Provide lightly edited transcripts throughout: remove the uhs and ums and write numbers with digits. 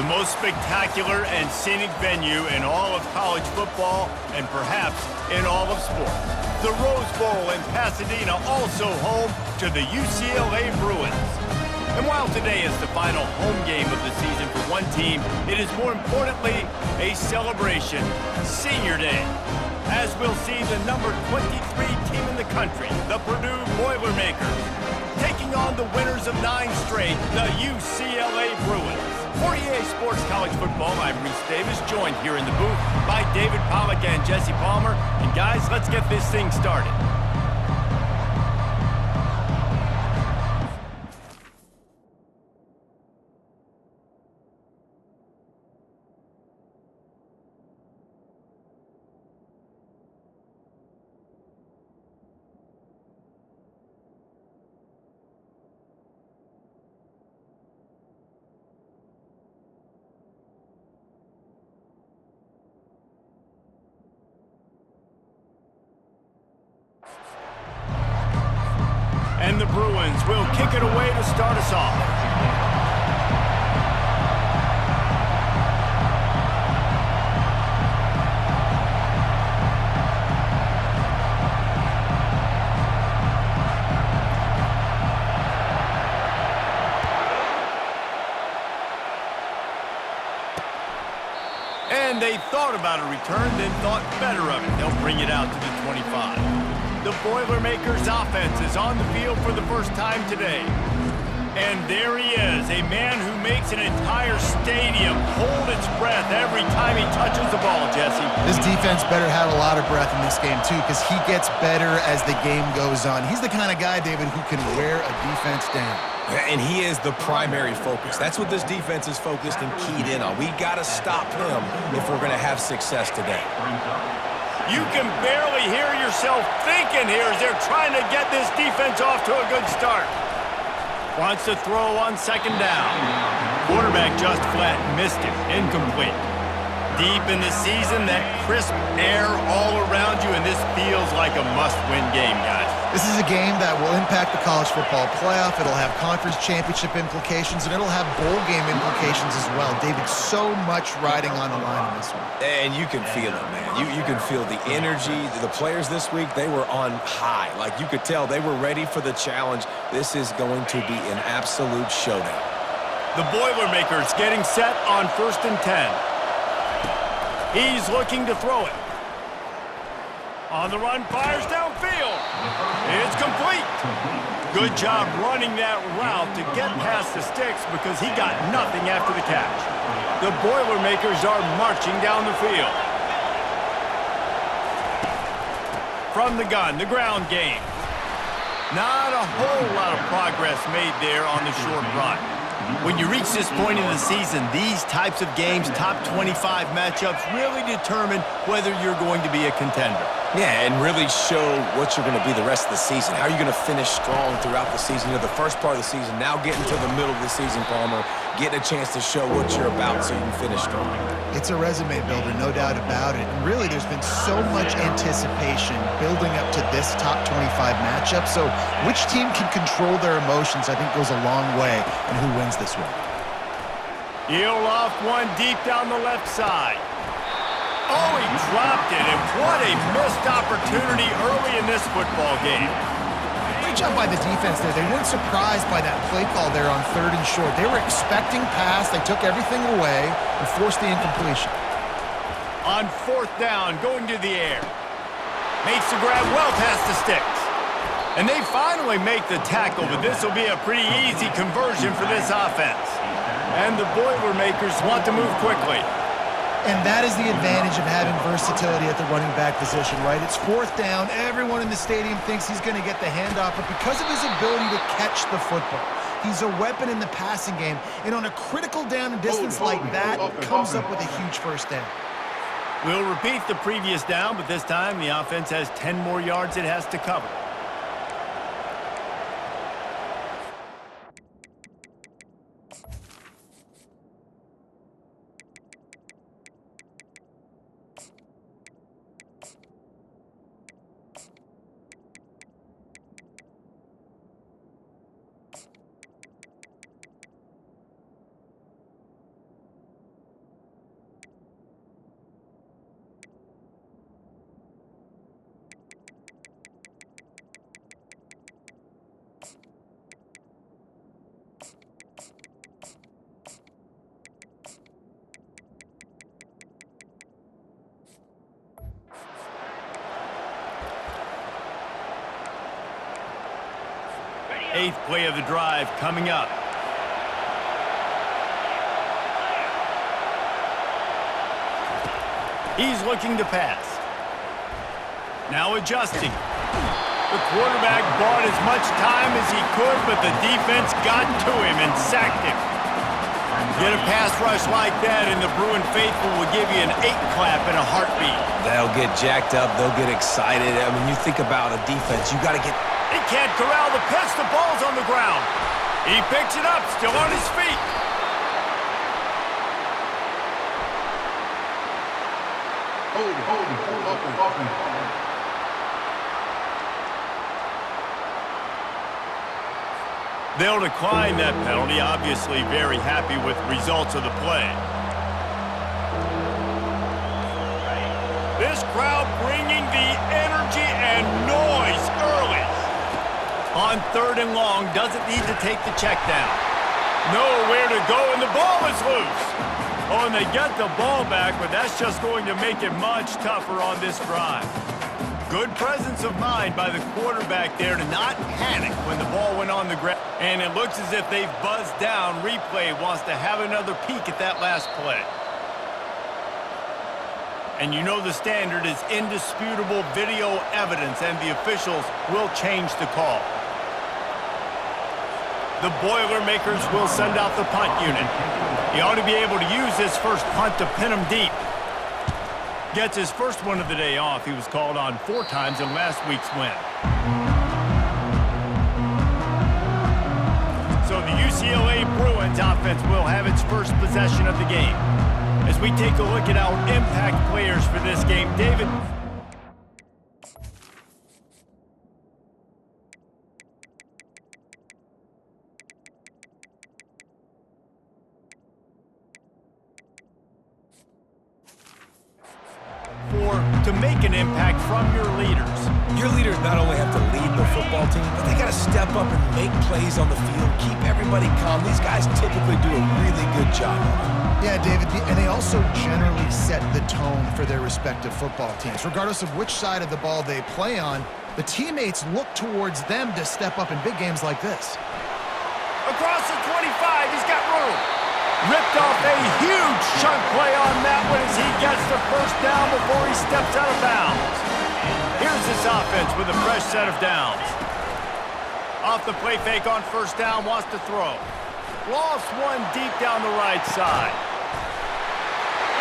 The most spectacular and scenic venue in all of college football and perhaps in all of sports. The Rose Bowl in Pasadena, also home to the UCLA Bruins. And while today is the final home game of the season for one team, it is more importantly a celebration, Senior Day, as we'll see the number 23 team in the country, the Purdue Boilermakers, taking on the winners of 9 straight, the UCLA Bruins. For EA Sports College Football, I'm Reese Davis, joined here in the booth by David Pollack and Jesse Palmer. And guys, let's get this thing started. And the Bruins will kick it away to start us off. And they thought about a return, then thought better of it. They'll bring it out to the 25. The Boilermakers offense is on the field for the first time today. And there he is, a man who makes an entire stadium hold its breath every time he touches the ball, Jesse. This defense better have a lot of breath in this game, too, because he gets better as the game goes on. He's the kind of guy, David, who can wear a defense down. And he is the primary focus. That's what this defense is focused and keyed in on. We got to stop him if we're going to have success today. You can barely hear yourself thinking here as they're trying to get this defense off to a good start. Wants to throw on second down. Quarterback just flat, missed it, incomplete. Deep in the season, that crisp air all around you, and this feels like a must-win game, guys. This is a game that will impact the college football playoff. It'll have conference championship implications, and it'll have bowl game implications as well. David, so much riding on the line in this one. And you can feel it, man. You can feel the energy. The players this week, they were on high. Like, you could tell they were ready for the challenge. This is going to be an absolute showdown. The Boilermakers getting set on 1st and 10. He's looking to throw it. On the run, fires downfield. It's complete. Good job running that route to get past the sticks because he got nothing after the catch. The Boilermakers are marching down the field. From the gun, the ground game. Not a whole lot of progress made there on the short run. When you reach this point in the season, these types of games, top 25 matchups, really determine whether you're going to be a contender. Yeah, and really show what you're going to be the rest of the season. How are you going to finish strong throughout the season? You know, the first part of the season, now getting to the middle of the season, Palmer, getting a chance to show what you're about so you can finish strong. It's a resume builder, no doubt about it. And really, there's been so much anticipation building up to this top 25 matchup. So which team can control their emotions, I think, goes a long way in who wins this one. He'll off one deep down the left side. Oh, he dropped it, and what a missed opportunity early in this football game. Great job by the defense there. They weren't surprised by that play call there on 3rd and short. They were expecting pass. They took everything away and forced the incompletion. On 4th down, going to the air. Makes the grab well past the sticks. And they finally make the tackle, but this will be a pretty easy conversion for this offense. And the Boilermakers want to move quickly. And that is the advantage of having versatility at the running back position, right? It's 4th down. Everyone in the stadium thinks he's going to get the handoff, but because of his ability to catch the football, he's a weapon in the passing game. And on a critical down and distance like that, comes up with a huge first down. We'll repeat the previous down, but this time the offense has 10 more yards it has to cover. Eighth play of the drive coming up. He's looking to pass. Now adjusting. The quarterback bought as much time as he could, but the defense got to him and sacked him. Get a pass rush like that, and the Bruin faithful will give you an 8-clap in a heartbeat. They'll get jacked up. They'll get excited. I mean, you think about a defense, you got to get... He can't corral the pitch. The ball's on the ground. He picks it up, still on his feet. They'll decline that penalty, obviously very happy with the results of the play. This crowd bringing the energy and noise early. On 3rd and long, doesn't need to take the check down. Nowhere to go, and the ball is loose. Oh, and they get the ball back, but that's just going to make it much tougher on this drive. Good presence of mind by the quarterback there to not panic when the ball went on the ground. And it looks as if they've buzzed down. Replay wants to have another peek at that last play. And you know the standard is indisputable video evidence, and the officials will change the call. The Boilermakers will send out the punt unit. He ought to be able to use his first punt to pin him deep. Gets his first one of the day off. He was called on 4 times in last week's win. So the UCLA Bruins offense will have its first possession of the game. As we take a look at our impact players for this game, David. To make an impact from your leaders. Your leaders not only have to lead the football team, but they got to step up and make plays on the field, keep everybody calm. These guys typically do a really good job of it. Yeah, David, and they also generally set the tone for their respective football teams. Regardless of which side of the ball they play on, the teammates look towards them to step up in big games like this. Across the 25, he's got room. Ripped off a huge chunk play on that one as he gets the first down before he steps out of bounds. Here's this offense with a fresh set of downs. Off the play fake on first down, wants to throw. Lost one deep down the right side.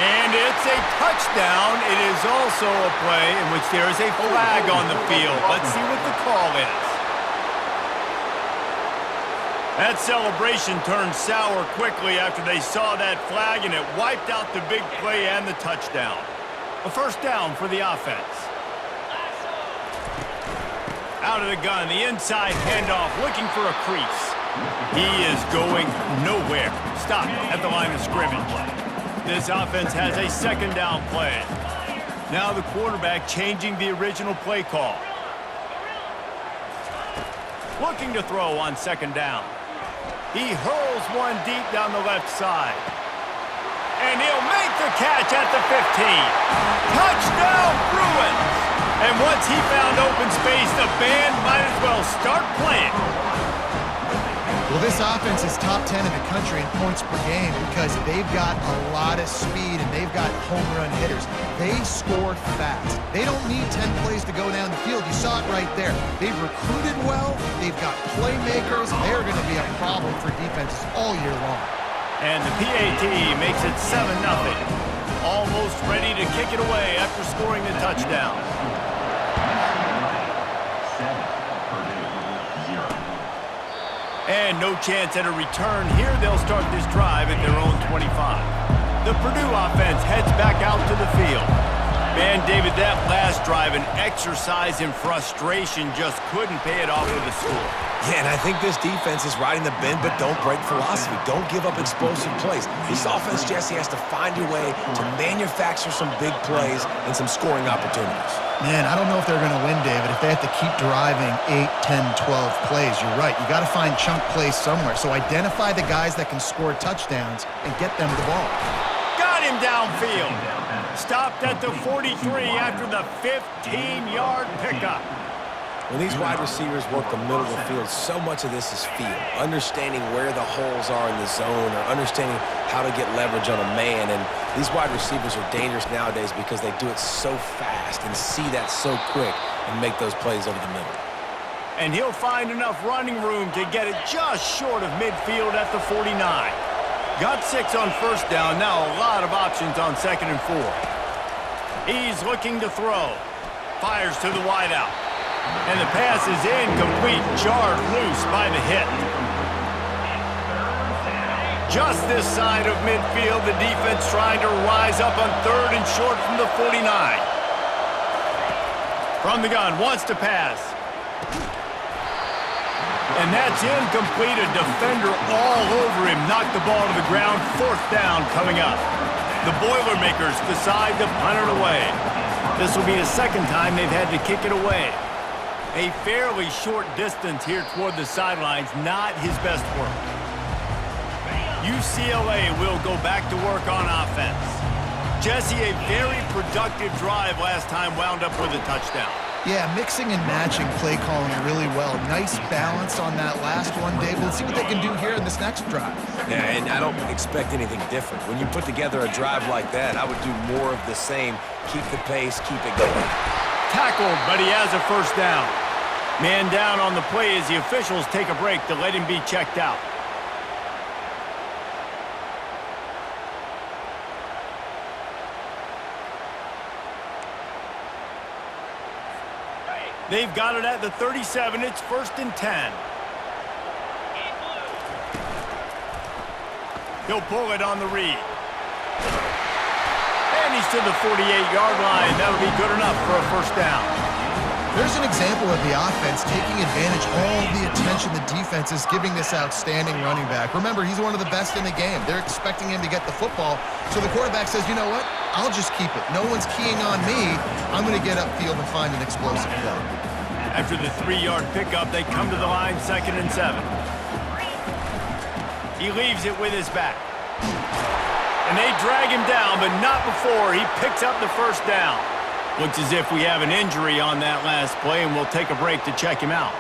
And it's a touchdown. It is also a play in which there is a flag on the field. Let's see what the call is. That celebration turned sour quickly after they saw that flag, and it wiped out the big play and the touchdown. A first down for the offense. Out of the gun, the inside handoff, looking for a crease. He is going nowhere. Stop at the line of scrimmage. This offense has a second down play. Now the quarterback changing the original play call. Looking to throw on second down. He hurls one deep down the left side. And he'll make the catch at the 15. Touchdown, Bruins! And once he found open space, the band might as well start playing. Well, this offense is top 10 in the country in points per game because they've got a lot of speed and they've got home run hitters. They score fast. They don't need 10 plays to go down the field. You saw it right there. They've recruited well. They've got playmakers. They're going to be a problem for defenses all year long. And the PAT makes it 7-0. Almost ready to kick it away after scoring the touchdown. And no chance at a return here. They'll start this drive at their own 25. The Purdue offense heads back out to the field. Man, David, that last drive, an exercise in frustration, just couldn't pay it off with a score. Yeah, and I think this defense is riding the bend, but don't break philosophy. Don't give up explosive plays. This offense, Jesse, has to find a way to manufacture some big plays and some scoring opportunities. Man, I don't know if they're going to win, David, if they have to keep driving 8, 10, 12 plays. You're right. You got to find chunk plays somewhere. So identify the guys that can score touchdowns and get them the ball. Got him downfield. Stopped at the 43 after the 15-yard pickup. When these wide receivers work the middle of the field, so much of this is feel. Understanding where the holes are in the zone or understanding how to get leverage on a man. And these wide receivers are dangerous nowadays because they do it so fast and see that so quick and make those plays over the middle. And he'll find enough running room to get it just short of midfield at the 49. Got 6 on first down. Now a lot of options on 2nd and 4. He's looking to throw. Fires to the wideout. And the pass is incomplete, jarred loose by the hit. Just this side of midfield, the defense trying to rise up on 3rd and short from the 49. From the gun, wants to pass. And that's incomplete. A defender all over him. Knocked the ball to the ground. 4th down coming up. The Boilermakers decide to punt it away. This will be the 2nd time they've had to kick it away. A fairly short distance here toward the sidelines. Not his best work. UCLA will go back to work on offense. Jesse, a very productive drive last time, wound up with a touchdown. Yeah, mixing and matching play calling really well. Nice balance on that last one, Dave. Let's see what they can do here in this next drive. Yeah, and I don't expect anything different. When you put together a drive like that, I would do more of the same. Keep the pace, keep it going. Tackled, but he has a 1st down. Man down on the play as the officials take a break to let him be checked out. They've got it at the 37. It's 1st and 10. He'll pull it on the read. And he's to the 48-yard line. That'll be good enough for a 1st down. There's an example of the offense taking advantage of all the attention the defense is giving this outstanding running back. Remember, he's one of the best in the game. They're expecting him to get the football. So the quarterback says, you know what? I'll just keep it. No one's keying on me. I'm going to get upfield and find an explosive play. After the 3-yard pickup, they come to the line, 2nd and 7. He leaves it with his back. And they drag him down, but not before he picks up the 1st down. Looks as if we have an injury on that last play, and we'll take a break to check him out.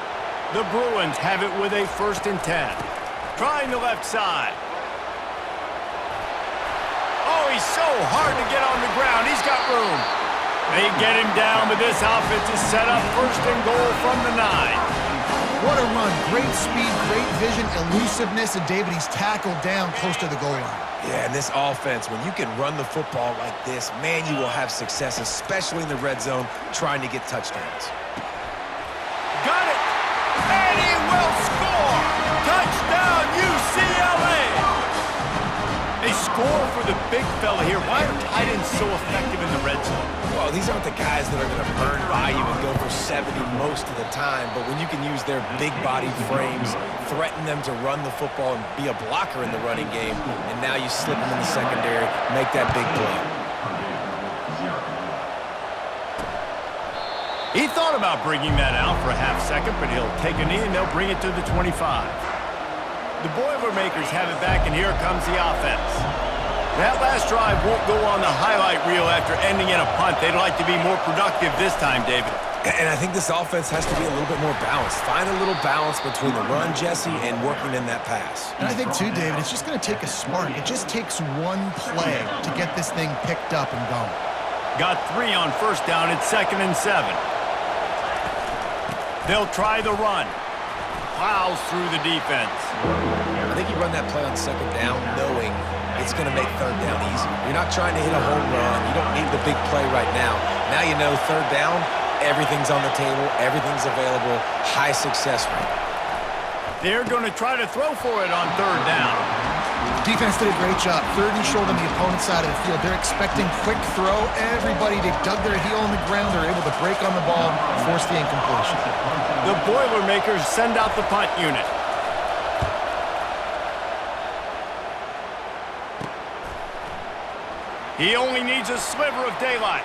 The Bruins have it with a 1st and 10. Trying the left side. Oh, he's so hard to get on the ground. He's got room. They get him down, but this offense is set up 1st and goal from the 9. What a run. Great speed, great vision, elusiveness, and David, he's tackled down close to the goal line. Yeah, and this offense, when you can run the football like this, man, you will have success, especially in the red zone, trying to get touchdowns. Got it! And he will score! Touchdown, UCLA! They score for the big fella here. Why are tight ends so effective in the red zone? Well, these aren't the guys that are going to burn by you and go for 70 most of the time, but when you can use their big body frames, threaten them to run the football and be a blocker in the running game, and now you slip them in the secondary, make that big play. He thought about bringing that out for a half-second, but he'll take a knee and they'll bring it to the 25. The Boilermakers have it back, and here comes the offense. That last drive won't go on the highlight reel after ending in a punt. They'd like to be more productive this time, David. And I think this offense has to be a little bit more balanced. Find a little balance between the run, Jesse, and working in that pass. And I think, too, David, it's just going to take a spark. It just takes one play to get this thing picked up and going. Got 3 on 1st down. It's 2nd and 7. They'll try the run. Plows through the defense. I think you run that play on 2nd down knowing it's going to make 3rd down easy. You're not trying to hit a home run. You don't need the big play right now. Now you know 3rd down, everything's on the table, everything's available, high success rate. They're going to try to throw for it on 3rd down. Defense did a great job. 3rd and short on the opponent's side of the field. They're expecting quick throw. Everybody, they dug their heel on the ground. They're able to break on the ball, force the incompletion. The Boilermakers send out the punt unit. He only needs a sliver of daylight.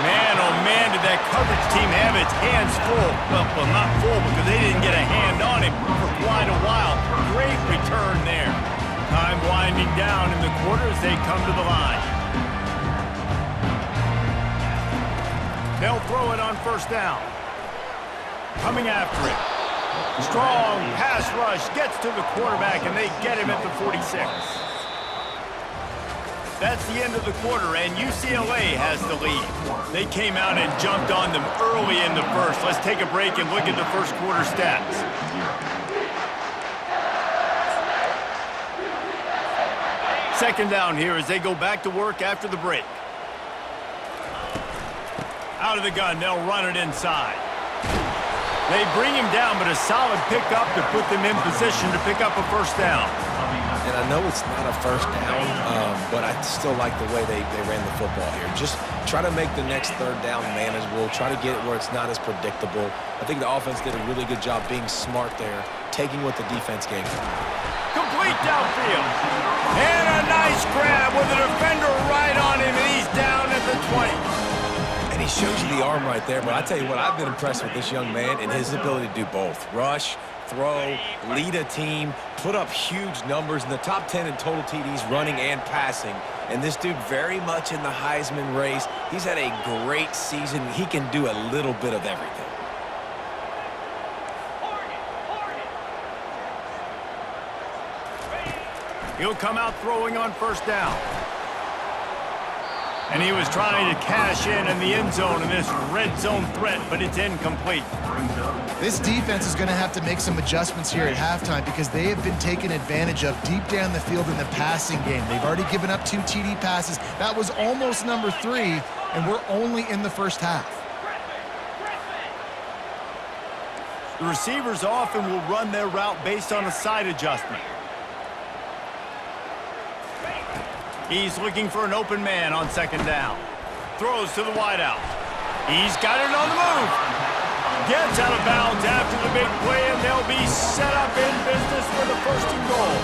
Man, oh man, did that coverage team have its hands full. Well, not full because they didn't get a hand on him for quite a while. Great return there. Time winding down in the quarter as they come to the line. They'll throw it on first down. Coming after it. Strong pass rush gets to the quarterback, and they get him at the 46. That's the end of the quarter, and UCLA has the lead. They came out and jumped on them early in the first. Let's take a break and look at the first quarter stats. Second down here as they go back to work after the break. Out of the gun, they'll run it inside. They bring him down, but a solid pickup to put them in position to pick up a first down. And I know it's not a first down, but I still like the way they ran the football here. Just try to make the next third down manageable. Try to get it where it's not as predictable. I think the offense did a really good job being smart there, taking what the defense gave them. Complete downfield. And a nice grab with a defender right on him, and he's down at the 20. And he shows you the arm right there, but I tell you what, I've been impressed with this young man and his ability to do both. Rush, throw, lead a team, put up huge numbers in the top 10 in total TDs running and passing. And this dude very much in the Heisman race. He's had a great season. He can do a little bit of everything. He'll come out throwing on first down. And he was trying to cash in the end zone in this red zone threat, but it's incomplete. This defense is going to have to make some adjustments here at halftime because they have been taken advantage of deep down the field in the passing game. They've already given up 2 TD passes. That was almost number 3, and we're only in the first half. The receivers often will run their route based on a side adjustment. He's looking for an open man on second down. Throws to the wideout. He's got it on the move. Gets out of bounds after the big play, and they'll be set up in business for the first and goal.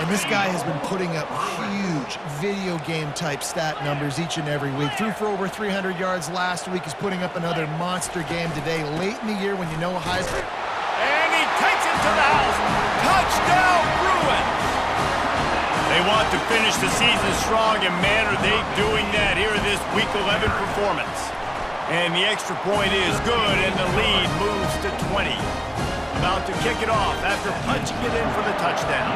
And this guy has been putting up huge video game type stat numbers each and every week. Threw for over 300 yards last week. He's putting up another monster game today, late in the year when you know Heisman. And he takes it to the house. Touchdown, Bruins! They want to finish the season strong, and man, are they doing that here in this Week 11 performance. And the extra point is good, and the lead moves to 20. About to kick it off after punching it in for the touchdown.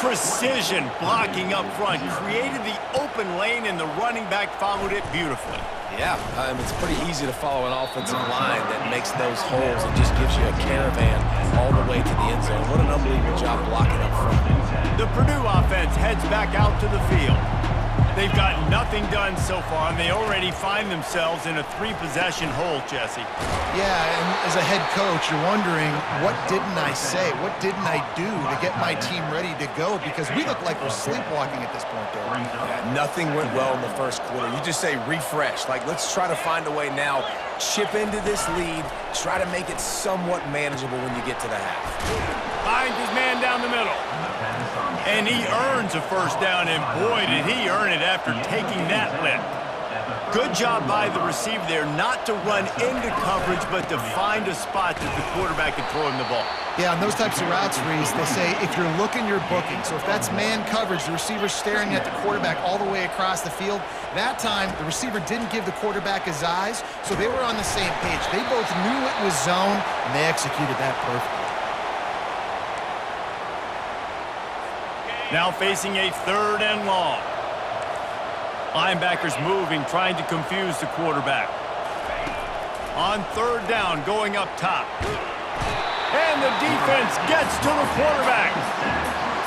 Precision blocking up front created the open lane, and the running back followed it beautifully. Yeah, it's pretty easy to follow an offensive line that makes those holes and just gives you a caravan all the way to the end zone. What an unbelievable job blocking up front. The Purdue offense heads back out to the field. They've got nothing done so far, and they already find themselves in a 3-possession hole, Jesse. Yeah, and as a head coach, you're wondering, what didn't I say? What didn't I do to get my team ready to go? Because we look like we're sleepwalking at this point, though. Yeah, nothing went well in the first quarter. You just say refresh. Like, let's try to find a way now, chip into this lead, try to make it somewhat manageable when you get to the half. Finds his man down the middle. And he earns a first down, and boy, did he earn it after taking that lift. Good job by the receiver there not to run into coverage, but to find a spot that the quarterback can throw him the ball. Yeah, on those types of routes, Reese, they say if you're looking, you're booking. So if that's man coverage, the receiver's staring at the quarterback all the way across the field. That time, the receiver didn't give the quarterback his eyes, so they were on the same page. They both knew it was zone, and they executed that perfectly. Now facing a 3rd and long. Linebackers moving, trying to confuse the quarterback. On 3rd down, going up top. And the defense gets to the quarterback.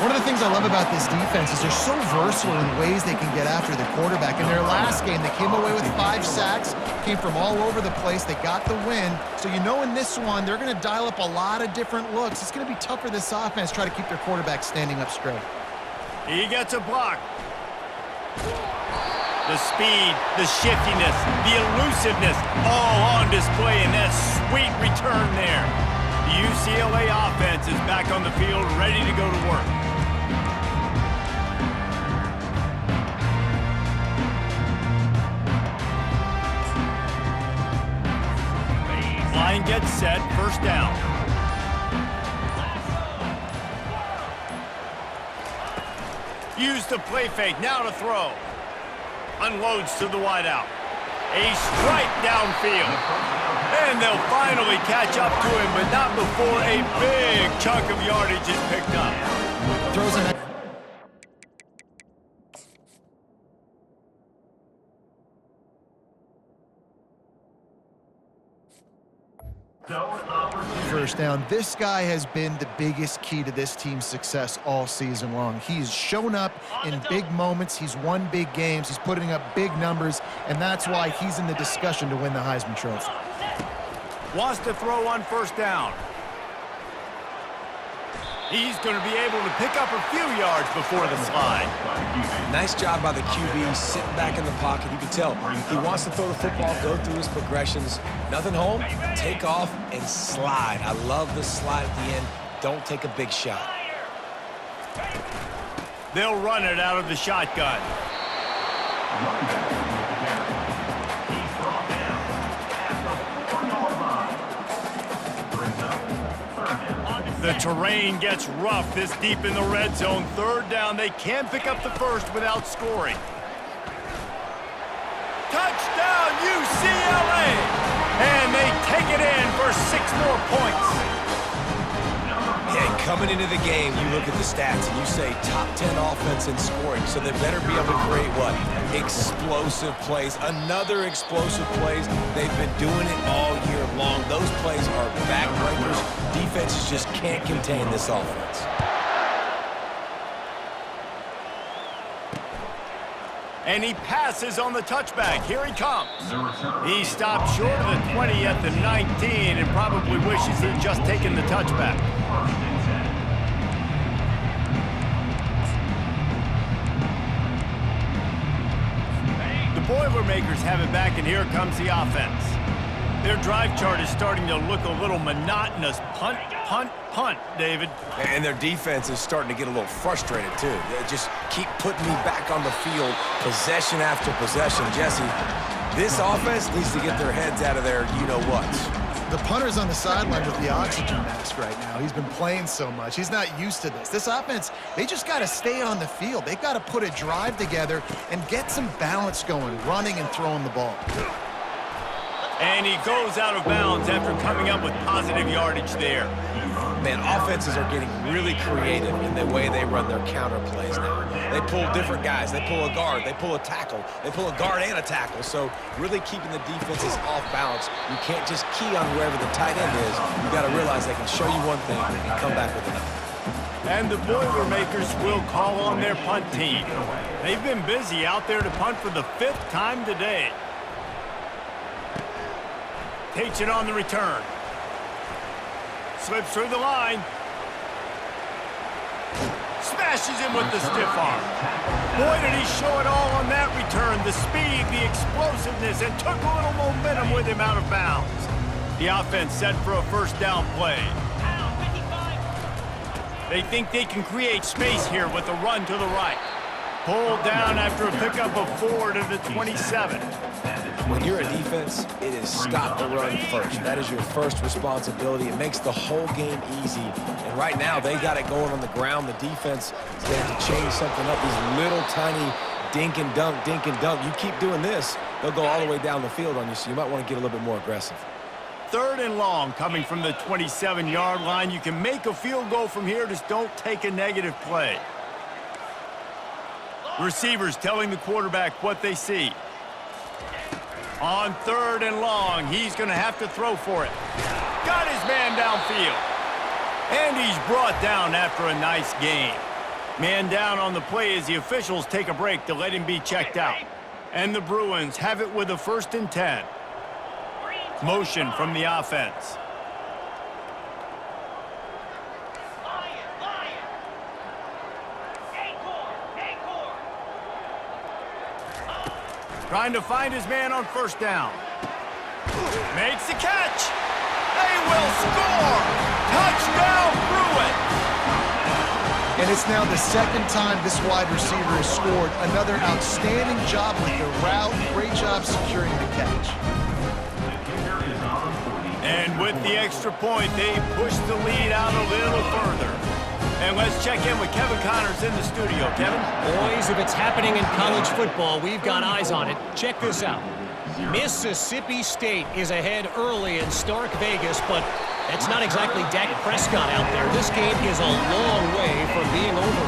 One of the things I love about this defense is they're so versatile in ways they can get after the quarterback. In their last game, they came away with 5 sacks, came from all over the place. They got the win. So you know in this one, they're going to dial up a lot of different looks. It's going to be tough for this offense to try to keep their quarterback standing up straight. He gets a block. The speed, the shiftiness, the elusiveness, all on display in that sweet return there. The UCLA offense is back on the field, ready to go to work. Line gets set, first down. Use the play fake, now to throw. Unloads to the wideout. A strike downfield. And they'll finally catch up to him, but not before a big chunk of yardage is picked up. Throws an first down. This guy has been the biggest key to this team's success all season long. He's shown up in big moments. He's won big games. He's putting up big numbers, and that's why he's in the discussion to win the Heisman Trophy. Wants to throw on first down. He's going to be able to pick up a few yards before the slide. Nice job by the QB, sitting back in the pocket. You can tell he wants to throw the football, go through his progressions. Nothing home, take off, and slide. I love the slide at the end. Don't take a big shot. They'll run it out of the shotgun. The terrain gets rough this deep in the red zone. Third down, they can pick up the first without scoring. Touchdown, UCLA! And they take it in for 6 more points. Yeah, coming into the game, you look at the stats and you say top 10 offense in scoring, so they better be able to create what? Explosive plays. Another explosive plays. They've been doing it all year long. Those plays are backbreakers. Defenses just can't contain this offense. And he passes on the touchback. Here he comes. He stopped short of the 20 at the 19 and probably wishes he'd just taken the touchback. The Boilermakers have it back, and here comes the offense. Their drive chart is starting to look a little monotonous. Punt, punt, punt, David. And their defense is starting to get a little frustrated, too. They just keep putting me back on the field, possession after possession. Jesse, this offense needs to get their heads out of their you-know-whats. The punter's on the sideline with the oxygen mask right now. He's been playing so much. He's not used to this. This offense, they just got to stay on the field. They've got to put a drive together and get some balance going, running and throwing the ball. And he goes out of bounds after coming up with positive yardage there. Man, offenses are getting really creative in the way they run their counter plays now. They pull different guys. They pull a guard. They pull a tackle. They pull a guard and a tackle. So really keeping the defenses off balance. You can't just key on wherever the tight end is. You got to realize they can show you one thing and come back with another. And the Boilermakers will call on their punt team. They've been busy out there to punt for the 5th time today. Takes it on the return. Slips through the line. Smashes him with the stiff arm. Boy, did he show it all on that return. The speed, the explosiveness, and took a little momentum with him out of bounds. The offense set for a first down play. They think they can create space here with a run to the right. Pulled down after a pickup of 4 to the 27. When you're a defense, it is stop the run first. That is your first responsibility. It makes the whole game easy. And right now, they got it going on the ground. The defense is going to have to change something up. These little tiny dink and dunk, dink and dunk. You keep doing this, they'll go all the way down the field on you, so you might want to get a little bit more aggressive. 3rd and long coming from the 27-yard line. You can make a field goal from here, just don't take a negative play. Receivers telling the quarterback what they see. On 3rd and long, he's going to have to throw for it. Got his man downfield. And he's brought down after a nice gain. Man down on the play as the officials take a break to let him be checked out. And the Bruins have it with a 1st and 10. Motion from the offense. Trying to find his man on first down. Makes the catch. They will score. Touchdown, Bruins. And it's now the 2nd time this wide receiver has scored. Another outstanding job with the route. Great job securing the catch. And with the extra point, they push the lead out a little further. And let's check in with Kevin Connors in the studio. Kevin? Boys, if it's happening in college football, we've got eyes on it. Check this out. Mississippi State is ahead early in Stark Vegas, but it's not exactly Dak Prescott out there. This game is a long way from being over.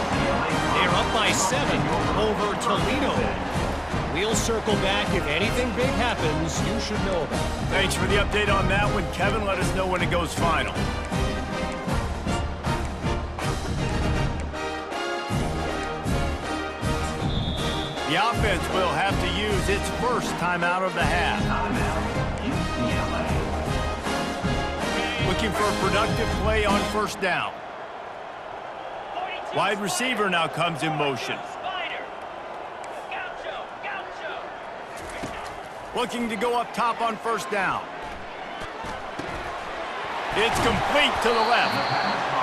They're up by 7 over Toledo. We'll circle back. If anything big happens, you should know about it. Thanks for the update on that one, Kevin. Let us know when it goes final. The offense will have to use its first timeout of the half. Looking for a productive play on first down. Wide receiver now comes in motion. Looking to go up top on first down. It's complete to the left.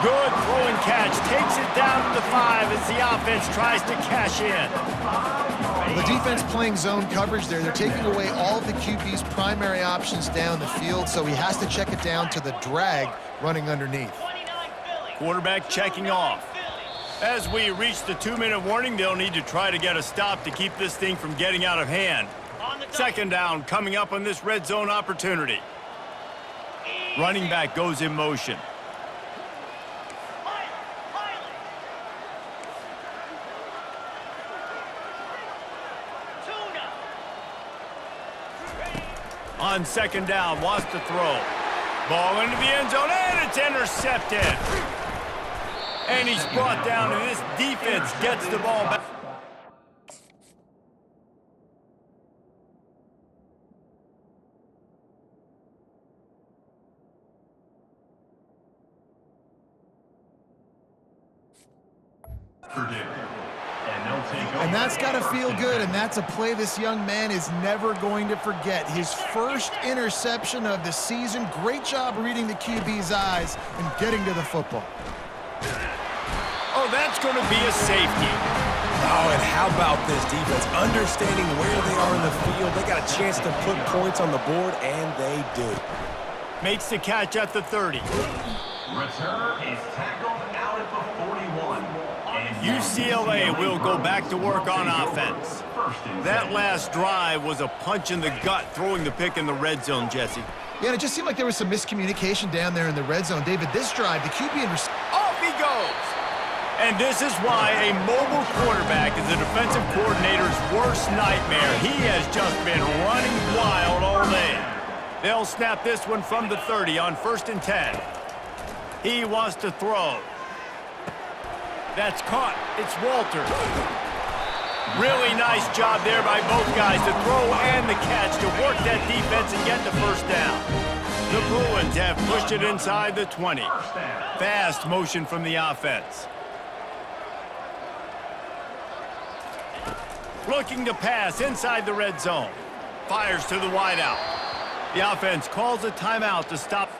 Good throw and catch. Takes it down to the 5 as the offense tries to cash in. Well, the defense playing zone coverage there. They're taking away all of the QB's primary options down the field, so he has to check it down to the drag running underneath. Quarterback checking off. As we reach the 2-minute warning, they'll need to try to get a stop to keep this thing from getting out of hand. Second down coming up on this red zone opportunity. Running back goes in motion. On second down, wants to throw. Ball into the end zone, and it's intercepted. And he's brought down, and this defense gets the ball back. And that's got to feel good, and that's a play this young man is never going to forget. His first interception of the season. Great job reading the QB's eyes and getting to the football. Oh, that's going to be a safety. Oh, and how about this defense? Understanding where they are in the field. They got a chance to put points on the board, and they do. Makes the catch at the 30. Returner is tackled out at the 41. UCLA will go back to work on offense. That last drive was a punch in the gut, throwing the pick in the red zone, Jesse. Yeah, and it just seemed like there was some miscommunication down there in the red zone. David, this drive, the QB and off he goes. And this is why a mobile quarterback is a defensive coordinator's worst nightmare. He has just been running wild all day. They'll snap this one from the 30 on 1st and 10. He wants to throw. That's caught. It's Walters. Really nice job there by both guys to throw and the catch to work that defense and get the first down. The Bruins have pushed it inside the 20. Fast motion from the offense. Looking to pass inside the red zone. Fires to the wideout. The offense calls a timeout to stop.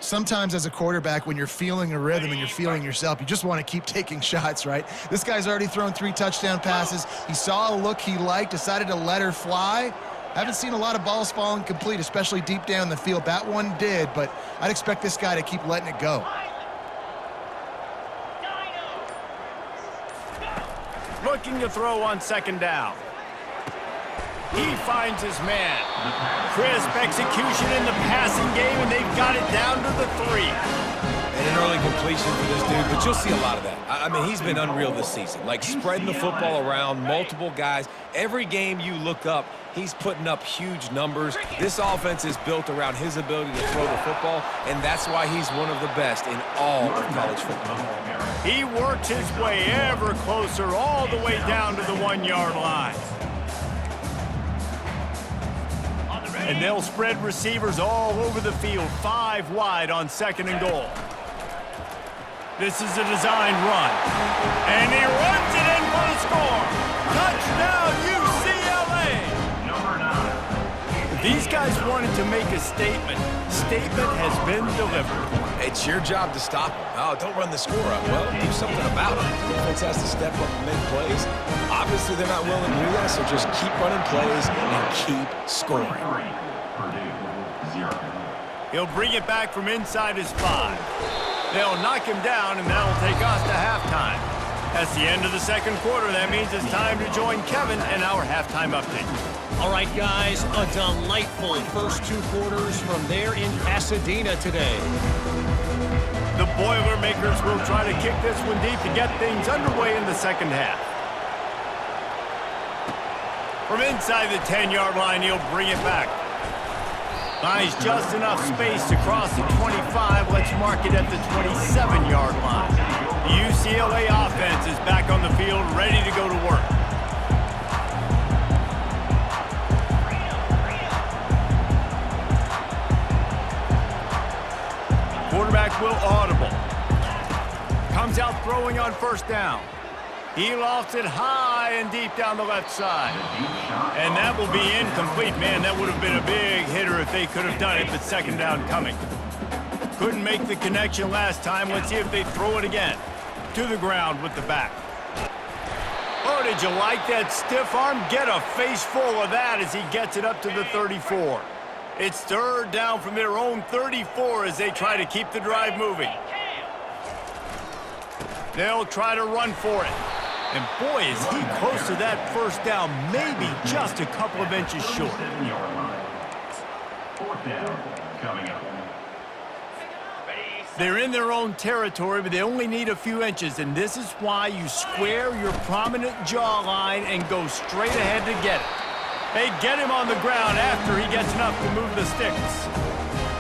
Sometimes as a quarterback, when you're feeling a rhythm and you're feeling yourself, you just want to keep taking shots, right? This guy's already thrown 3 touchdown passes. He saw a look he liked, decided to let her fly. Haven't seen a lot of balls falling complete, especially deep down the field. That one did, but I'd expect this guy to keep letting it go. Looking to throw on second down. He finds his man. Crisp execution in the passing game, and they've got it down to the 3. And an early completion for this dude, but you'll see a lot of that. I mean, he's been unreal this season. Like, spreading the football around, multiple guys. Every game you look up, he's putting up huge numbers. This offense is built around his ability to throw the football, and that's why he's one of the best in all of college football. He works his way ever closer all the way down to the 1-yard line. And they'll spread receivers all over the field, 5 wide on 2nd and goal. This is a designed run. And he runs it in for the score. Touchdown, UCLA! Number 9, These guys wanted to make a statement. Statement has been delivered. It's your job to stop them. Oh, don't run the score up. Well, do something about it. The defense has to step up and make plays. Obviously, they're not willing to do that, so just keep running plays and keep scoring. Purdue, 0. He'll bring it back from inside his 5. They'll knock him down, and that'll take us to halftime. That's the end of the second quarter. That means it's time to join Kevin in our halftime update. All right, guys, a delightful first 2 quarters from there in Pasadena today. The Boilermakers will try to kick this one deep to get things underway in the second half. From inside the 10-yard line, he'll bring it back. Finds just enough space to cross the 25. Let's mark it at the 27-yard line. The UCLA offense is back on the field, ready to go to work. Quarterback will audible. Comes out throwing on first down. He lofts it high and deep down the left side. And that will be incomplete. Man, that would have been a big hitter if they could have done it, but second down coming. Couldn't make the connection last time. Let's see if they throw it again. To the ground with the back. Oh, did you like that stiff arm? Get a face full of that as he gets it up to the 34. It's third down from their own 34 as they try to keep the drive moving. They'll try to run for it. And boy, is he close to that first down, maybe just a couple of inches short. 7-yard line. Fourth down coming up. They're in their own territory, but they only need a few inches, and this is why you square your prominent jawline and go straight ahead to get it. They get him on the ground after he gets enough to move the sticks.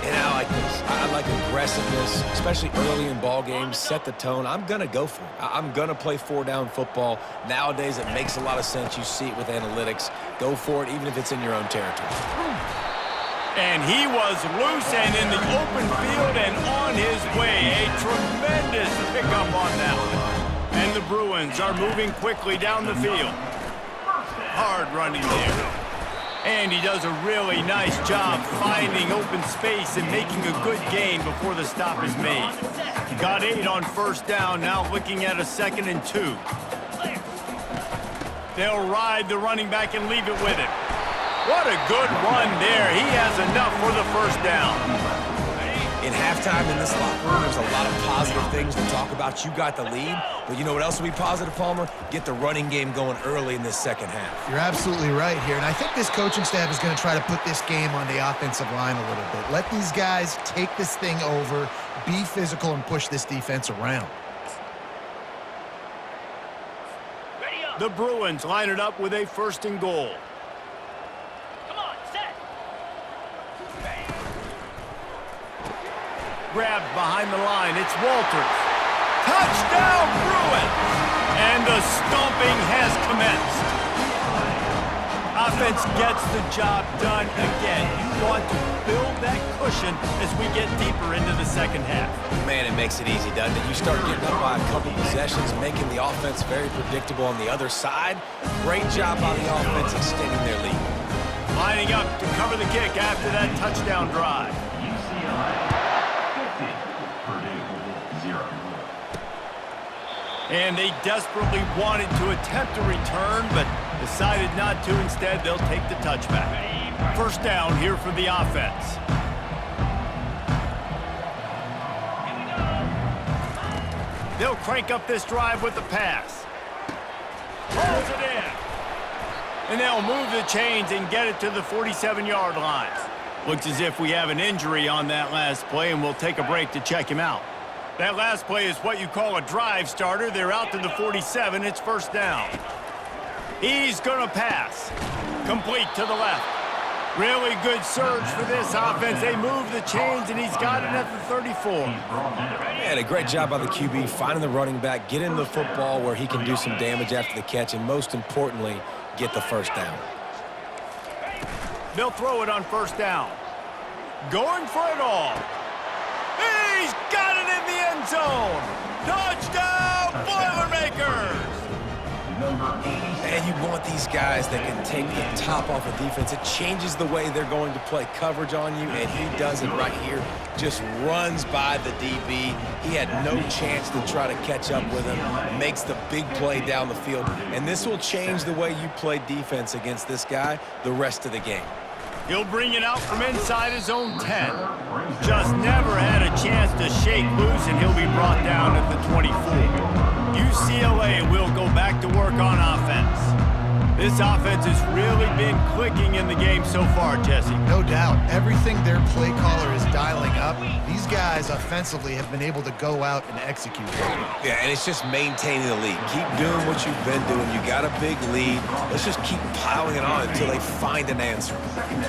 And I like this. I like aggressiveness, especially early in ball games. Set the tone. I'm going to go for it. I'm going to play 4-down football. Nowadays, it makes a lot of sense. You see it with analytics. Go for it, even if it's in your own territory. And he was loose and in the open field and on his way. A tremendous pickup on that one. And the Bruins are moving quickly down the field. Hard running there. And he does a really nice job finding open space and making a good gain before the stop is made. Got 8 on first down, now looking at a 2nd and 2. They'll ride the running back and leave it with him. What a good run there. He has enough for the first down. In halftime in this locker room, there's a lot of positive things to talk about. You got the lead, but you know what else will be positive, Palmer? Get the running game going early in this second half. You're absolutely right here, and I think this coaching staff is going to try to put this game on the offensive line a little bit. Let these guys take this thing over, be physical, and push this defense around. The Bruins line it up with a 1st and goal. Grabbed behind the line. It's Walters. Touchdown, Bruins! And the stomping has commenced. Offense gets the job done again. You want to build that cushion as we get deeper into the second half. Man, it makes it easy, doesn't it? You start getting up by a couple possessions, making the offense very predictable on the other side. Great job by the offense extending their lead. Lining up to cover the kick after that touchdown drive. UCLA. And they desperately wanted to attempt a return, but decided not to. Instead, they'll take the touchback. First down here for the offense. They'll crank up this drive with the pass. Pulls it in. And they'll move the chains and get it to the 47-yard line. Looks as if we have an injury on that last play, and we'll take a break to check him out. That last play is what you call a drive starter. They're out to the 47. It's first down. He's going to pass. Complete to the left. Really good surge for this offense. They move the chains, and he's got it at the 34. Man, a great job by the QB finding the running back, get him the football where he can do some damage after the catch, and most importantly, get the first down. They'll throw it on first down. Going for it all. He's got it in the end zone. Touchdown, Boilermakers! And you want these guys that can take the top off of defense. It changes the way they're going to play coverage on you, and he does it right here. Just runs by the DB. He had no chance to try to catch up with him. Makes the big play down the field. And this will change the way you play defense against this guy the rest of the game. He'll bring it out from inside his own 10. Just never had a chance to shake loose, and he'll be brought down at the 24. UCLA will go back to work on offense. This offense has really been clicking in the game so far, Jesse. No doubt. Everything their play caller is dialing up, these guys offensively have been able to go out and execute. Yeah, and it's just maintaining the lead. Keep doing what you've been doing. You got a big lead. Let's just keep piling it on until they find an answer.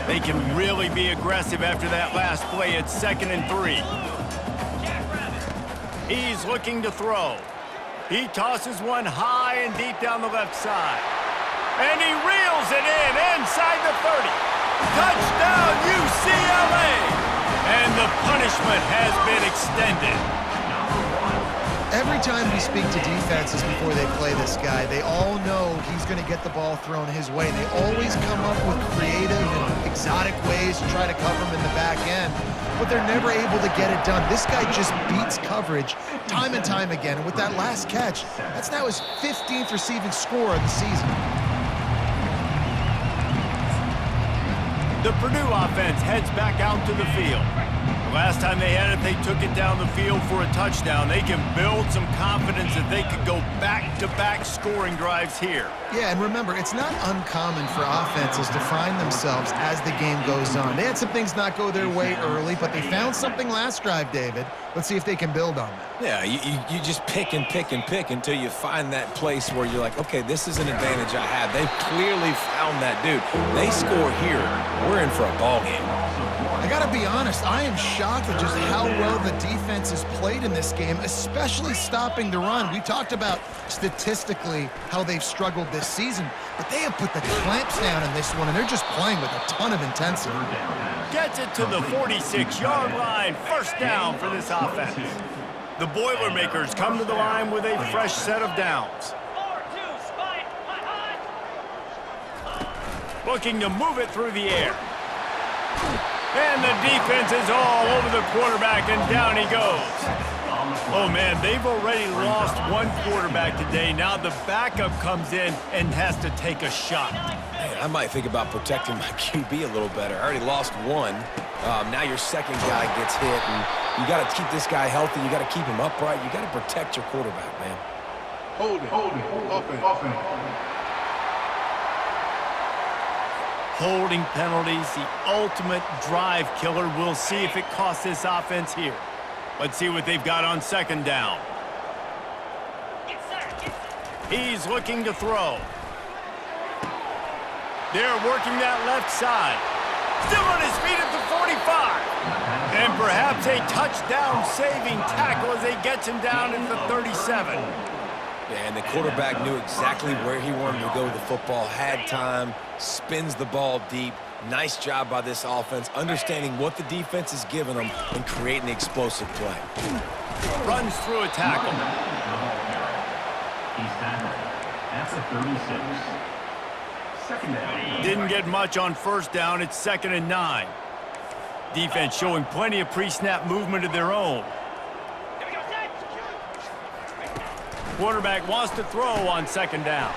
They can really be aggressive after that last play. It's 2nd and 3. He's looking to throw. He tosses one high and deep down the left side. And he reels it in inside the 30. Touchdown, UCLA! And the punishment has been extended. Every time we speak to defenses before they play this guy, they all know he's going to get the ball thrown his way. They always come up with creative and exotic ways to try to cover him in the back end, but they're never able to get it done. This guy just beats coverage time and time again, and with that last catch, that's now his 15th receiving score of the season. The Purdue offense heads back out to the field. The last time they had it, they took it down the field for a touchdown. They can build some confidence that they could go back-to-back scoring drives here. Yeah, and remember, it's not uncommon for offenses to find themselves as the game goes on. They had some things not go their way early, but they found something last drive, David. Let's see if they can build on that. Yeah, you just pick and pick and pick until you find that place where you're like, okay, this is an advantage I have. They've clearly found that dude. They score here, we're in for a ball game. I got to be honest, I am shocked at just how well the defense has played in this game, especially stopping the run. We talked about statistically how they've struggled this season, but they have put the clamps down in this one, and they're just playing with a ton of intensity. Gets it to the 46-yard line. First down for this offense. The Boilermakers come to the line with a fresh set of downs. Looking to move it through the air. And the defense is all over the quarterback, and down he goes. Oh, man, they've already lost one quarterback today. Now the backup comes in and has to take a shot. Man, I might think about protecting my QB a little better. I already lost one. Now your second guy gets hit, and you got to keep this guy healthy. You got to keep him upright. You got to protect your quarterback, man. Hold it. Offense. Holding penalties, the ultimate drive killer. We'll see if it costs this offense here. Let's see what they've got on second down. He's looking to throw. They're working that left side. Still on his feet at the 45. And perhaps a touchdown-saving tackle as they get him down at the 37. And the quarterback knew exactly where he wanted to go with the football, had time, spins the ball deep. Nice job by this offense, understanding what the defense is giving them and creating the explosive play. Runs through a tackle. He's tackled at the 36. Second down. Didn't get much on first down. It's 2nd and 9. Defense showing plenty of pre-snap movement of their own. Quarterback wants to throw on second down.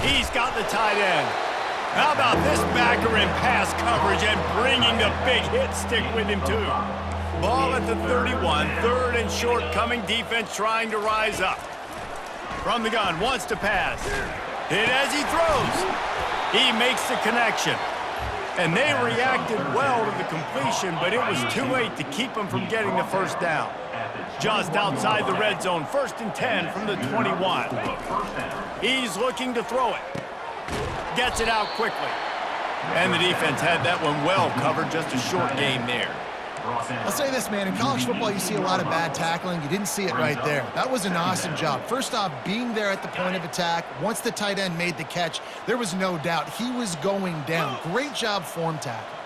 He's got the tight end. How about this backer in pass coverage and bringing the big hit stick with him too. Ball at the 31, 3rd and short coming. Defense trying to rise up. From the gun, wants to pass. Hit as he throws. He makes the connection. And they reacted well to the completion, but it was too late to keep him from getting the first down. Just outside the red zone, 1st and 10 from the 21. He's looking to throw it. Gets it out quickly. And the defense had that one well covered, just a short game there. I'll say this, man. In college football, you see a lot of bad tackling. You didn't see it right there. That was an awesome job. First off, being there at the point of attack. Once the tight end made the catch, there was no doubt he was going down. Great job form tackle.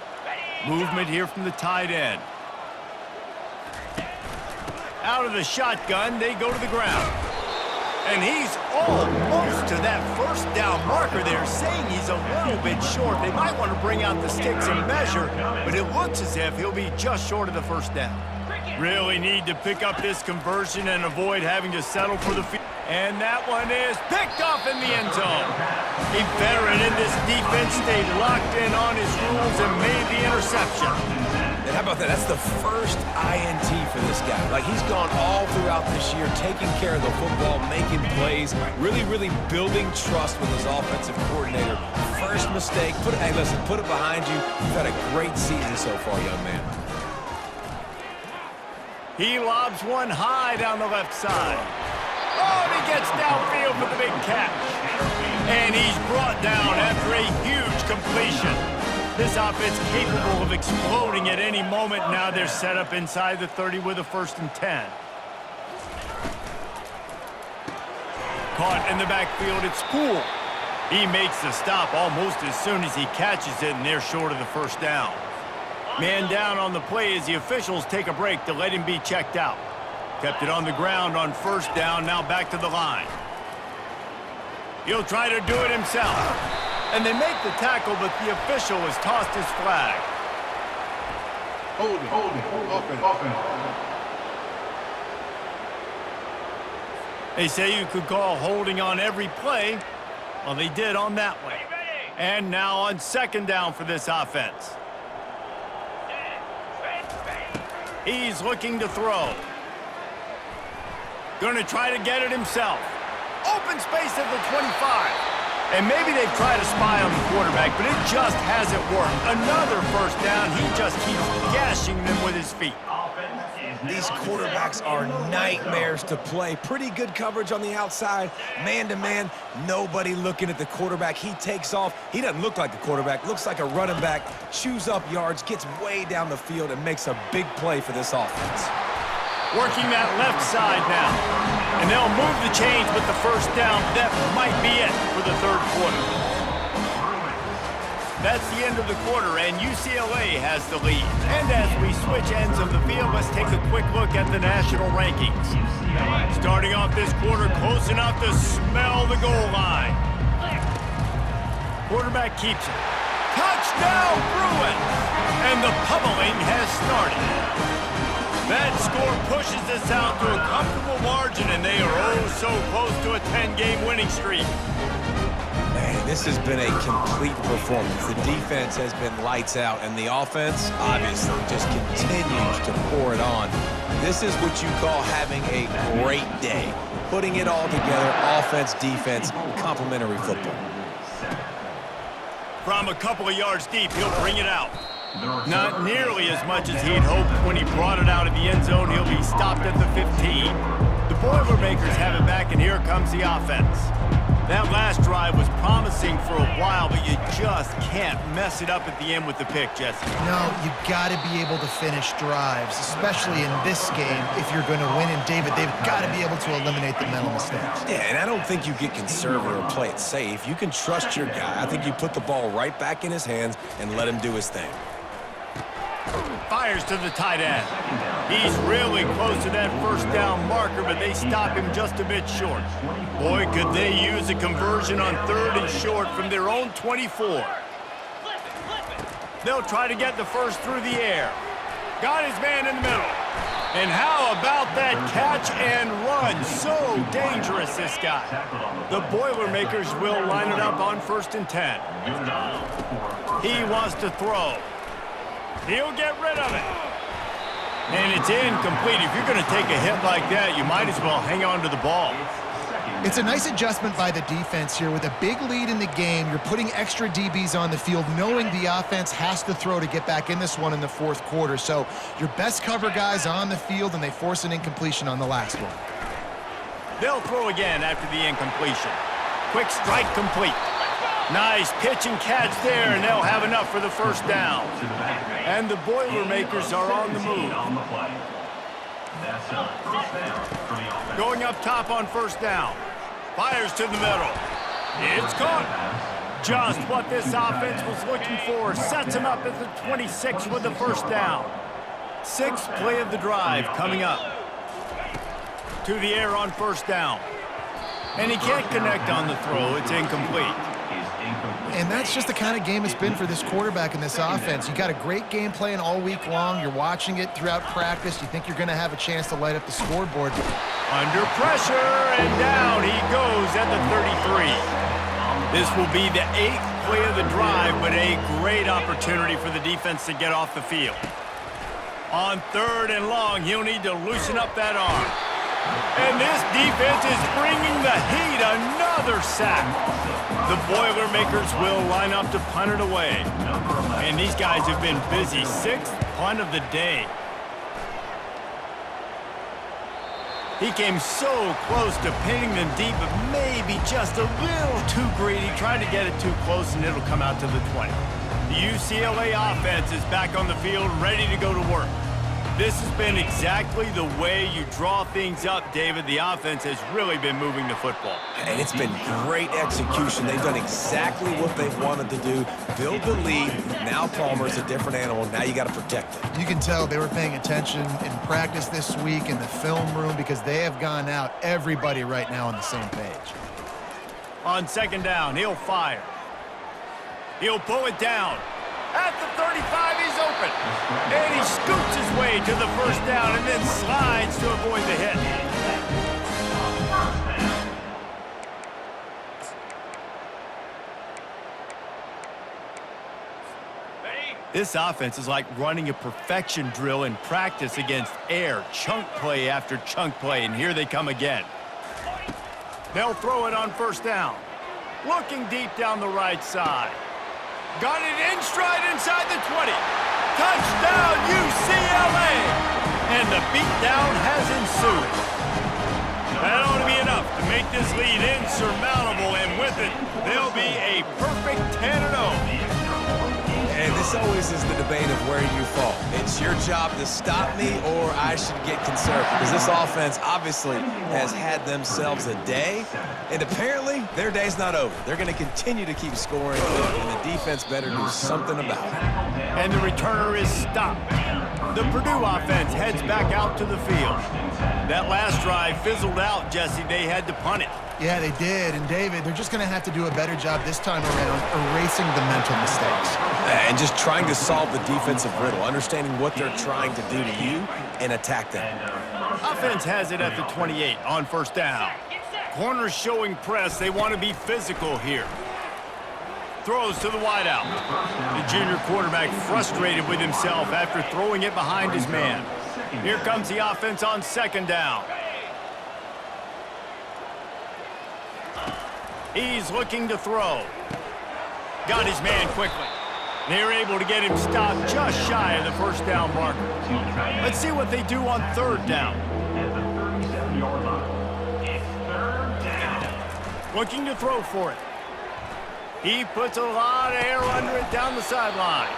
Movement here from the tight end. Out of the shotgun, they go to the ground. And he's almost to that first down marker there, saying he's a little bit short. They might want to bring out the sticks and measure, but it looks as if he'll be just short of the first down. Really need to pick up this conversion and avoid having to settle for the field. And that one is picked off in the end zone. A veteran in this defense stayed locked in on his rules and made the interception. And how about that? That's the first INT for this guy. Like, he's gone all throughout this year, taking care of the football, making plays, really building trust with his offensive coordinator. First mistake, hey, listen, put it behind you. You've had a great season so far, young man. He lobs one high down the left side. Oh, and he gets downfield for the big catch. And he's brought down after a huge completion. This offense capable of exploding at any moment. Now they're set up inside the 30 with a 1st and 10. Caught in the backfield, it's Poole. He makes the stop almost as soon as he catches it, and they're short of the first down. Man down on the play as the officials take a break to let him be checked out. Kept it on the ground on 1st down, now back to the line. He'll try to do it himself. And they make the tackle, but the official has tossed his flag. Hold it. Offense. They say you could call holding on every play. Well, they did on that one. And now on 2nd down for this offense. He's looking to throw. Going to try to get it himself. Open space at the 25. And maybe they've tried to spy on the quarterback, but it just hasn't worked. Another 1st down. He just keeps gashing them with his feet. These quarterbacks are nightmares to play. Pretty good coverage on the outside. Man-to-man, nobody looking at the quarterback. He takes off. He doesn't look like the quarterback. Looks like a running back. Chews up yards, gets way down the field, and makes a big play for this offense. Working that left side now. And they'll move the chains with the 1st down. That might be it for the 3rd quarter. That's the end of the quarter, and UCLA has the lead. And as we switch ends of the field, let's take a quick look at the national rankings. Starting off this quarter, close enough to smell the goal line. Quarterback keeps it. Touchdown, Bruins! And the pummeling has started. That score pushes us out to a comfortable margin, and they are oh so close to a 10-game winning streak. Man, this has been a complete performance. The defense has been lights out, and the offense, obviously, just continues to pour it on. This is what you call having a great day. Putting it all together, offense, defense, complementary football. From a couple of yards deep, he'll bring it out. Not nearly as much as he'd hoped when he brought it out of the end zone. He'll be stopped at the 15. The Boilermakers have it back, and here comes the offense. That last drive was promising for a while, but you just can't mess it up at the end with the pick, Jesse. No, you got to be able to finish drives, especially in this game. If you're going to win, and David, they've got to be able to eliminate the mental mistakes. Yeah, and I don't think you get conservative or play it safe. You can trust your guy. I think you put the ball right back in his hands and let him do his thing. Fires to the tight end. He's really close to that 1st down marker, but they stop him just a bit short. Boy, could they use a conversion on 3rd and short from their own 24. They'll try to get the 1st through the air. Got his man in the middle. And how about that catch and run? So dangerous, this guy. The Boilermakers will line it up on 1st and 10. He wants to throw. He'll get rid of it. And it's incomplete. If you're going to take a hit like that, you might as well hang on to the ball. It's a nice adjustment by the defense here. With a big lead in the game, you're putting extra DBs on the field, knowing the offense has to throw to get back in this one in the 4th quarter. So your best cover guys on the field, and they force an incompletion on the last one. They'll throw again after the incompletion. Quick strike complete. Nice pitch and catch there, and they'll have enough for the 1st down. And the Boilermakers are on the move. Going up top on 1st down. Fires to the middle. It's caught. Just what this offense was looking for. Sets him up at the 26 with the 1st down. 6th play of the drive coming up. To the air on 1st down. And he can't connect on the throw. It's incomplete. And that's just the kind of game it's been for this quarterback in this offense. You got a great game plan all week long. You're watching it throughout practice. You think you're going to have a chance to light up the scoreboard. Under pressure, and down he goes at the 33. This will be the 8th play of the drive, but a great opportunity for the defense to get off the field. On 3rd and long, he'll need to loosen up that arm. And this defense is bringing the heat. Another sack. The Boilermakers will line up to punt it away. And these guys have been busy. 6th punt of the day. He came so close to pinning them deep, but maybe just a little too greedy. Tried to get it too close, and it'll come out to the 20. The UCLA offense is back on the field, ready to go to work. This has been exactly the way you draw things up, David. The offense has really been moving the football. And it's been great execution. They've done exactly what they've wanted to do. Build the lead. Now Palmer's a different animal. Now you got to protect it. You can tell they were paying attention in practice this week in the film room because they have gone out, everybody right now on the same page. On 2nd down, he'll fire. He'll pull it down. At the 35, he's open. And he scoots his way to the 1st down and then slides to avoid the hit. This offense is like running a perfection drill in practice against air. Chunk play after chunk play, and here they come again. They'll throw it on 1st down. Looking deep down the right side. Got it in stride inside the 20. Touchdown, UCLA! And the beatdown has ensued. That ought to be enough to make this lead insurmountable, and with it, they'll be a perfect 10-0. And this always is the debate of where you fall. It's your job to stop me, or I should get conservative. Because this offense obviously has had themselves a day, and apparently their day's not over. They're going to continue to keep scoring, and the defense better do something about it. And the returner is stopped. The Purdue offense heads back out to the field. That last drive fizzled out, Jesse. They had to punt it. Yeah, they did. And, David, they're just going to have to do a better job this time around erasing the mental mistakes. And just trying to solve the defensive riddle, understanding what they're trying to do to you and attack them. Offense has it at the 28 on 1st down. Corners showing press. They want to be physical here. Throws to the wideout. The junior quarterback frustrated with himself after throwing it behind his man. Here comes the offense on 2nd down. He's looking to throw. Got his man quickly. They're able to get him stopped just shy of the 1st down marker. Let's see what they do on 3rd down. Looking to throw for it. He puts a lot of air under it down the sideline.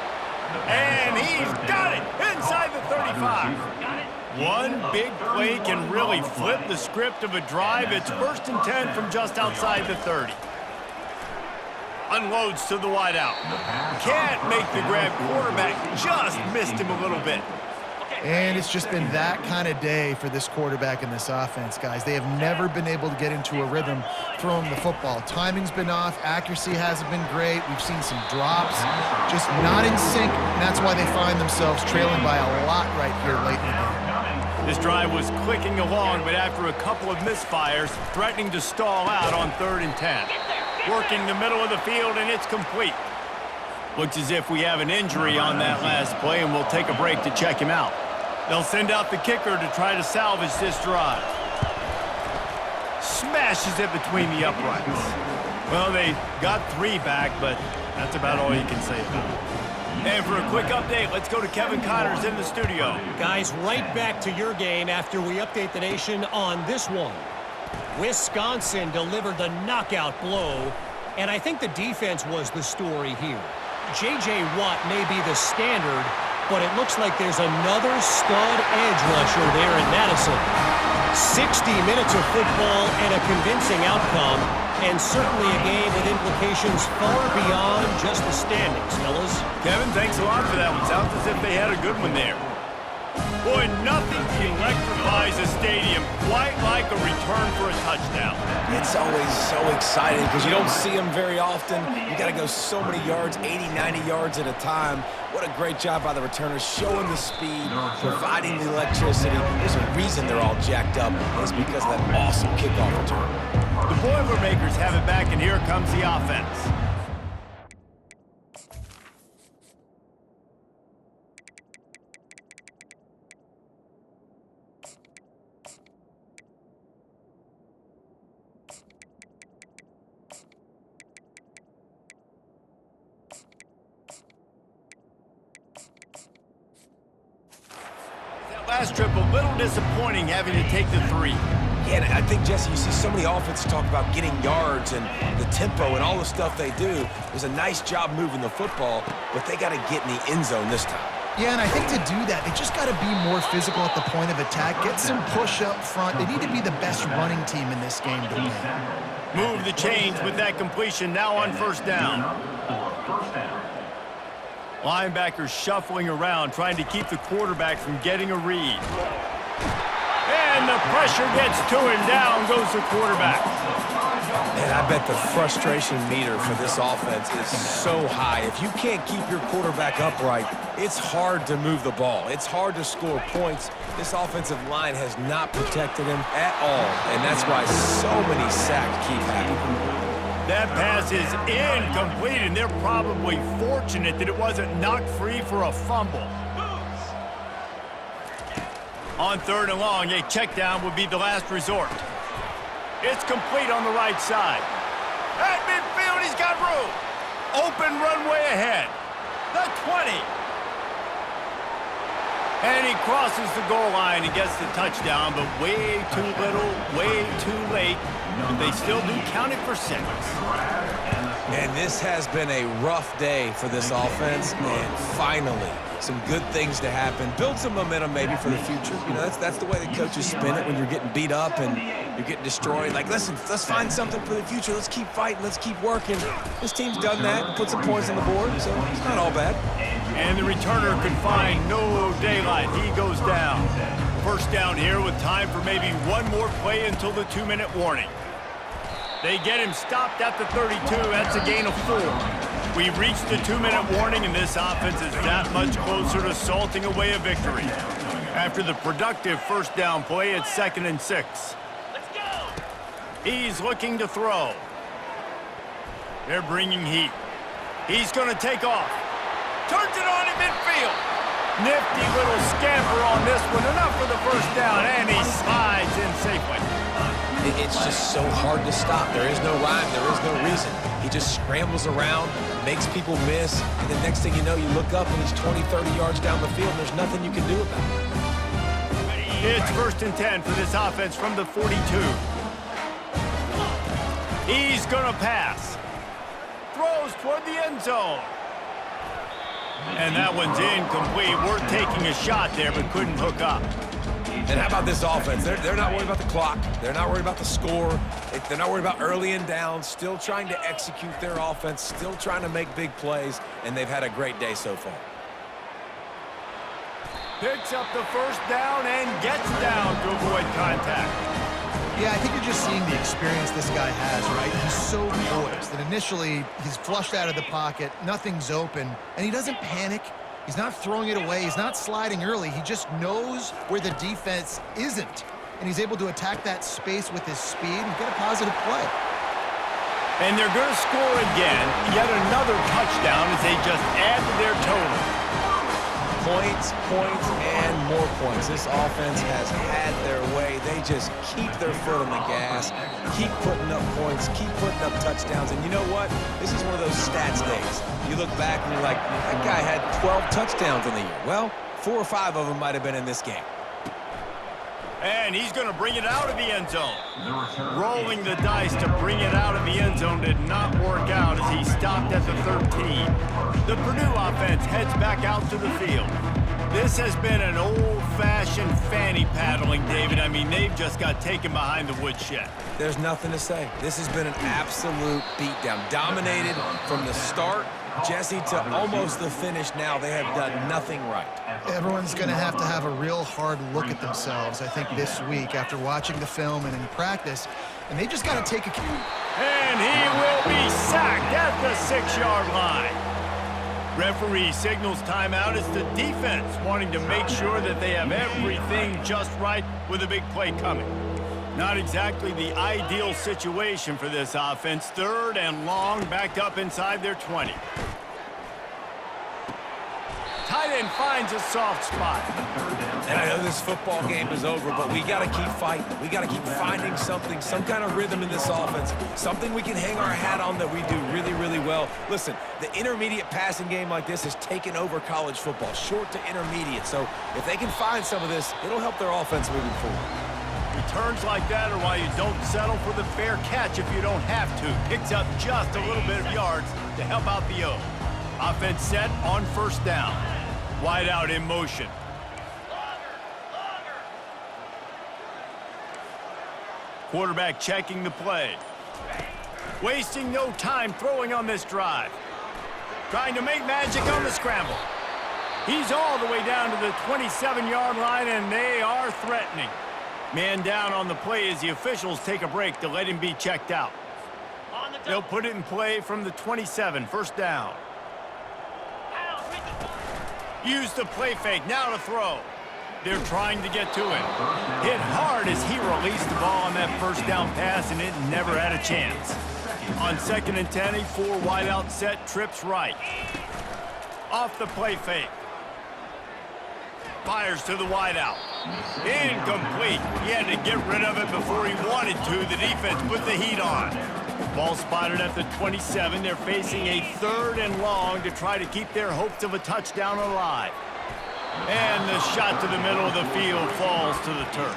And he's got it inside the 35. One big play can really flip the script of a drive. It's 1st and 10 from just outside the 30. Unloads to the wideout. Can't make the grab. Quarterback just missed him a little bit. And it's just been that kind of day for this quarterback in this offense, guys. They have never been able to get into a rhythm throwing the football. Timing's been off. Accuracy hasn't been great. We've seen some drops. Just not in sync, and that's why they find themselves trailing by a lot right here late in the game. This drive was clicking along, but after a couple of misfires, threatening to stall out on 3rd and 10. Working the middle of the field, and it's complete. Looks as if we have an injury on that last play, and we'll take a break to check him out. They'll send out the kicker to try to salvage this drive. Smashes it between the uprights. Well, they got 3 back, but that's about all you can say about it. And for a quick update, let's go to Kevin Connors in the studio. Guys, right back to your game after we update the nation on this one. Wisconsin delivered the knockout blow, and I think the defense was the story here. J.J. Watt may be the standard, but it looks like there's another stud edge rusher there in Madison. 60 minutes of football and a convincing outcome, and certainly a game with implications far beyond just the standings, fellas. Kevin, thanks a lot for that one. Sounds as if they had a good one there. Boy, nothing electrifies a stadium quite like a return for a touchdown. It's always so exciting because you don't see them very often. You got to go so many yards, 80, 90 yards at a time. What a great job by the returners, showing the speed, providing the electricity. There's a reason they're all jacked up, and it's because of that awesome kickoff return. The Boilermakers have it back, and here comes the offense. Last trip, a little disappointing having to take the 3. Yeah, and I think, Jesse, you see so many offenses talk about getting yards and the tempo and all the stuff they do. It was a nice job moving the football, but they got to get in the end zone this time. Yeah, and I think to do that, they just got to be more physical at the point of attack, get some push up front. They need to be the best running team in this game to win. Move the chains with that completion now on first down. Linebackers shuffling around, trying to keep the quarterback from getting a read. And the pressure gets to him. Down goes the quarterback. And I bet the frustration meter for this offense is so high. If you can't keep your quarterback upright, it's hard to move the ball. It's hard to score points. This offensive line has not protected him at all, and that's why so many sacks keep happening. That pass is incomplete, and they're probably fortunate that it wasn't knocked free for a fumble. On 3rd and long, a check down would be the last resort. It's complete on the right side. At midfield, he's got room. Open runway ahead. The 20. And he crosses the goal line and gets the touchdown, but way too little, way too late. But they still do count it for 6. And this has been a rough day for this offense, and finally, some good things to happen. Build some momentum maybe for the future. You know, that's the way the coaches spin it when you're getting beat up and you're getting destroyed. Like, listen, let's find something for the future. Let's keep fighting. Let's keep working. This team's done that, put some points on the board, so it's not all bad. And the returner could find no daylight. He goes down. First down here with time for maybe one more play until the 2-minute warning. They get him stopped at the 32. That's a gain of 4. We've reached the 2-minute warning, and this offense is that much closer to salting away a victory. After the productive first down play, it's 2nd and 6. Let's go. He's looking to throw. They're bringing heat. He's going to take off. Turns it on in midfield. Nifty little scamper on this one. Enough for the first down, and he slides in safely. It's just so hard to stop. There is no rhyme. There is no reason. He just scrambles around, makes people miss, and the next thing you know, you look up and he's 20, 30 yards down the field, and there's nothing you can do about it. It's 1st and 10 for this offense from the 42. He's going to pass. Throws toward the end zone. And that one's incomplete. We're taking a shot there, but couldn't hook up. And how about this offense? They're not worried about the clock. They're not worried about the score. They're not worried about early and down. Still trying to execute their offense. Still trying to make big plays. And they've had a great day so far. Picks up the first down and gets down to avoid contact. Yeah, I think you're just seeing the experience this guy has, right? He's so poised that initially he's flushed out of the pocket, nothing's open, and he doesn't panic. He's not throwing it away. He's not sliding early. He just knows where the defense isn't, and he's able to attack that space with his speed and get a positive play. And they're going to score again. Yet another touchdown as they just add to their total. Points, points, and more points. This offense has had their way. They just keep their foot on the gas, keep putting up points, keep putting up touchdowns. And you know what? This is one of those stats days. You look back and you're like, that guy had 12 touchdowns in the year. Well, 4 or 5 of them might have been in this game. And he's going to bring it out of the end zone. Rolling the dice to bring it out of the end zone did not work out as he stopped at the 13. The Purdue offense heads back out to the field. This has been an old-fashioned fanny paddling, David. I mean, they've just got taken behind the woodshed. There's nothing to say. This has been an absolute beatdown. Dominated from the start Jesse, to almost the finish now, they have done nothing right. Everyone's going to have a real hard look at themselves, I think, this week after watching the film and in practice. And they just got to take a... And he will be sacked at the 6-yard line. Referee signals timeout. It's the defense wanting to make sure that they have everything just right with a big play coming. Not exactly the ideal situation for this offense. 3rd and long, backed up inside their 20. Tight end finds a soft spot. And I know this football game is over, but we got to keep fighting. We got to keep finding something, some kind of rhythm in this offense, something we can hang our hat on that we do really, really well. Listen, the intermediate passing game like this has taken over college football, short to intermediate. So if they can find some of this, it'll help their offense moving forward. Returns like that are why you don't settle for the fair catch if you don't have to. Picks up just a little bit of yards to help out the O. Offense set on 1st down. Wide out in motion. Quarterback checking the play. Wasting no time throwing on this drive. Trying to make magic on the scramble. He's all the way down to the 27-yard line, and they are threatening. Man down on the play as the officials take a break to let him be checked out. They'll put it in play from the 27, 1st down. Use the play fake, now to throw. They're trying to get to him. Hit hard as he released the ball on that 1st down pass, and it never had a chance. On 2nd and 10, a 4 wide out set, trips right. Off the play fake. Fires to the wide out. Incomplete. He had to get rid of it before he wanted to. The defense put the heat on. Ball spotted at the 27. They're facing a 3rd and long to try to keep their hopes of a touchdown alive. And the shot to the middle of the field falls to the turf.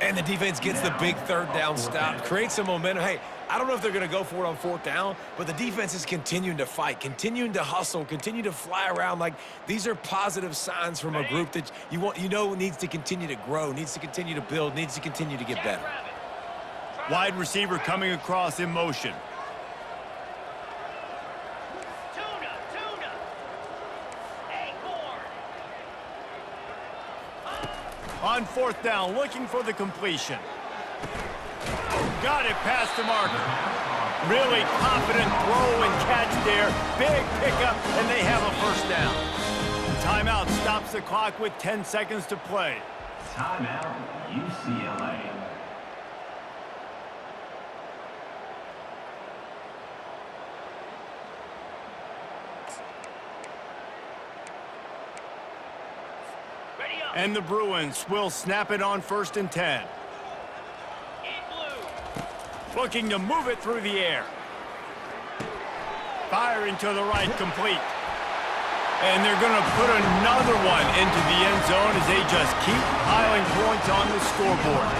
And the defense gets the big 3rd down stop, creates some momentum. Hey, I don't know if they're going to go for it on 4th down, but the defense is continuing to fight, continuing to hustle, continue to fly around. Like, these are positive signs from a group that you know needs to continue to grow, needs to continue to build, needs to continue to get better. Wide receiver coming across in motion. On 4th down, looking for the completion. Got it past the marker. Really confident throw and catch there. Big pickup, and they have a 1st down. The timeout stops the clock with 10 seconds to play. Timeout, UCLA. And the Bruins will snap it on 1st and 10. Looking to move it through the air. Firing to the right, complete. And they're going to put another one into the end zone as they just keep piling points on the scoreboard.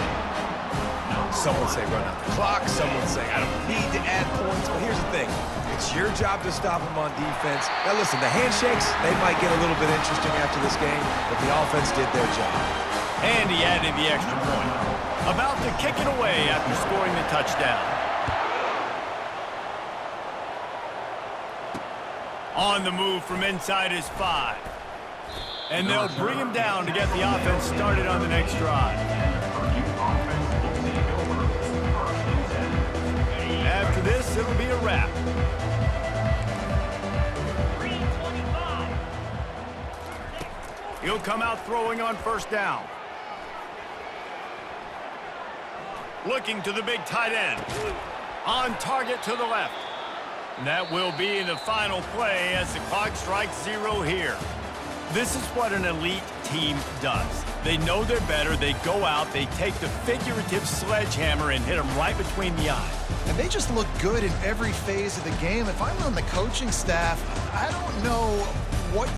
Some would say run out the clock. Some would say I don't need to add points. But here's the thing. It's your job to stop them on defense. Now, listen, the handshakes, they might get a little bit interesting after this game, but the offense did their job. And he added the extra point. About to kick it away after scoring the touchdown. On the move from inside his 5. And they'll bring him down to get the offense started on the next drive. After this, it'll be a wrap. He'll come out throwing on 1st down. Looking to the big tight end. On target to the left. And that will be the final play as the clock strikes 0 here. This is what an elite team does. They know they're better. They go out. They take the figurative sledgehammer and hit them right between the eyes. And they just look good in every phase of the game. If I'm on the coaching staff, I don't know